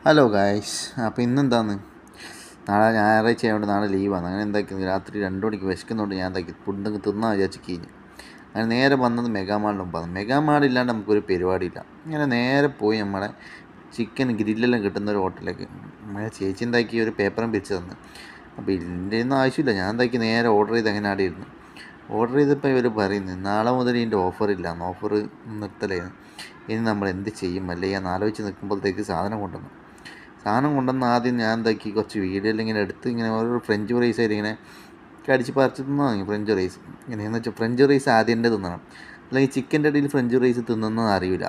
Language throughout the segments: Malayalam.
Hello guys. അപ്പോൾ ഇന്നെന്താന്ന്, നാളെ ഞായറാഴ്ച ആയതുകൊണ്ട് നാളെ ലീവാണ്. അങ്ങനെ എന്താക്കി രാത്രി 2 മണിക്ക് വിശക്കുന്നതുകൊണ്ട് ഞാൻ എന്താക്കി ഫുഡ് തിന്നാൻ വിചാരിച്ച് കഴിഞ്ഞു. അങ്ങനെ നേരെ വന്നത് മെഗാമാളിൻ്റെ മുമ്പാണ്. മെഗാമാളില്ലാണ്ട് നമുക്കൊരു പരിപാടിയില്ല. അങ്ങനെ നേരെ പോയി നമ്മളെ ചിക്കൻ ഗ്രില്ലെല്ലാം കിട്ടുന്ന ഒരു ഹോട്ടലിലേക്ക്. നമ്മളെ ചേച്ചി എന്താക്കി ഒരു പേപ്പറും പിരിച്ച് തന്നു. അപ്പോൾ ഇതിൻ്റെ ഒന്നും ആവശ്യമില്ല. ഞാൻ എന്താക്കി നേരെ ഓർഡർ ചെയ്ത് അങ്ങനെ ആടെ ഇരുന്നു. ഓർഡർ ചെയ്തപ്പോൾ ഇവർ പറയുന്നത് നാളെ മുതൽ ഇതിൻ്റെ ഓഫറില്ല, ഓഫർ നിർത്തലായിരുന്നു. ഇനി നമ്മൾ എന്ത് ചെയ്യും അല്ലെങ്കിൽ ഞാൻ ആലോചിച്ച് നിൽക്കുമ്പോഴത്തേക്ക് സാധനം കൊണ്ടുവന്ന് ആദ്യം ഞാൻ എന്താക്കി കുറച്ച് വീഡിയോ ഇങ്ങനെ എടുത്ത് ഇങ്ങനെ ഓരോ ഫ്രഞ്ച് ഫ്രൈസ് ആയിട്ട് ഇങ്ങനെ കടിച്ച് പറിച്ച് തിന്നാൻ തുടങ്ങി. ഫ്രഞ്ച് റൈസ് എങ്ങനെയാണെന്ന് വെച്ചാൽ ഫ്രഞ്ച് റൈസ് ആദ്യം തന്നെ തിന്നണം, അല്ലെങ്കിൽ ചിക്കൻ്റെ ഇടയിൽ ഫ്രഞ്ച് റൈസ് തിന്നുന്നത് അറിയില്ല.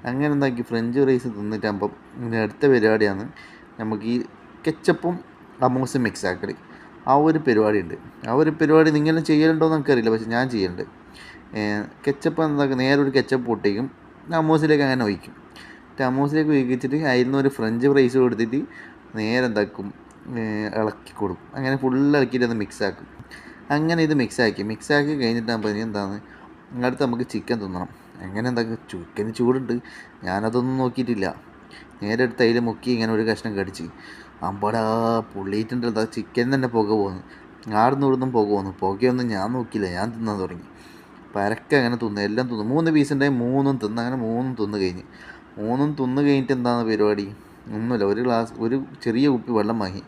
അങ്ങനെ എന്താക്കി ഫ്രഞ്ച് റൈസ് തിന്നിട്ടാകുമ്പം ഇങ്ങനെ അടുത്ത പരിപാടിയാണ് നമുക്ക് ഈ കെച്ചപ്പും അമോസും മിക്സ് ആക്കൽ. ആ ഒരു പരിപാടി ഉണ്ട്. ആ ഒരു പരിപാടി നിങ്ങൾ ചെയ്യലുണ്ടോ എന്ന് എനിക്കറിയില്ല, പക്ഷെ ഞാൻ ചെയ്യുന്നുണ്ട്. കെച്ചപ്പ് എന്താക്കുക, നേരെ ഒരു കെച്ചപ്പ് പൊട്ടിക്കും, അമോസിലേക്ക് അങ്ങനെ ഒഴിക്കും. ടമോസിലേക്ക് ഉപയോഗിച്ചിട്ട് അതിൽ നിന്ന് ഒരു ഫ്രഞ്ച് ഫ്രൈസ് കൊടുത്തിട്ട് നേരെ എന്താക്കും, ഇളക്കി കൊടുക്കും. അങ്ങനെ ഫുള്ള് ഇളക്കിയിട്ട് അത് മിക്സാക്കും. അങ്ങനെ ഇത് മിക്സാക്കി കഴിഞ്ഞിട്ടാകുമ്പോൾ എന്താണ്, അടുത്ത് നമുക്ക് ചിക്കൻ തിന്നണം. അങ്ങനെ എന്താക്കും, ചിക്കന് ചൂടുണ്ട്, ഞാനതൊന്നും നോക്കിയിട്ടില്ല. നേരെ എടുത്ത് അതിൽ മുക്കി ഇങ്ങനെ ഒരു കഷ്ണം കടിച്ച് അമ്പടാ പുള്ളിയിട്ടുണ്ട്. എന്താ ചിക്കൻ തന്നെ പുക പോകുന്നു, ആടുന്ന് ഇവിടുന്നും പുക പോകുന്നു. പുകയൊന്നും ഞാൻ നോക്കിയില്ല, ഞാൻ തിന്നാൻ തുടങ്ങി. പരക്കെ അങ്ങനെ തിന്നു, എല്ലാം തിന്നു. 3 പീസ് ഉണ്ടായി, 3 തിന്ന്. അങ്ങനെ 3 തിന്ന് കഴിഞ്ഞ് കഴിഞ്ഞിട്ട് എന്താണ് പരിപാടി, ഒന്നുമില്ല. ഒരു ചെറിയ കുപ്പി വെള്ളം വാങ്ങി.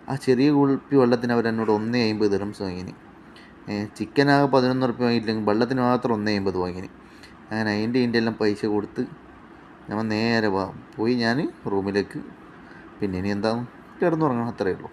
ആ ചെറിയ കുപ്പി വെള്ളത്തിന് അവരെന്നോട് 1.50 ദിർഹംസ് വാങ്ങിന്. ചിക്കൻ ആകെ 11 റുപ്യ വാങ്ങിയില്ലെങ്കിൽ വെള്ളത്തിന് മാത്രം 1.50 വാങ്ങിന്. അങ്ങനെ അതിൻ്റെ എല്ലാം പൈസ കൊടുത്ത് നമ്മൾ നേരെ പോയി ഞാൻ റൂമിലേക്ക്. പിന്നെ ഇനി എന്താ, കിടന്നുറങ്ങണം, അത്രയേ ഉള്ളൂ.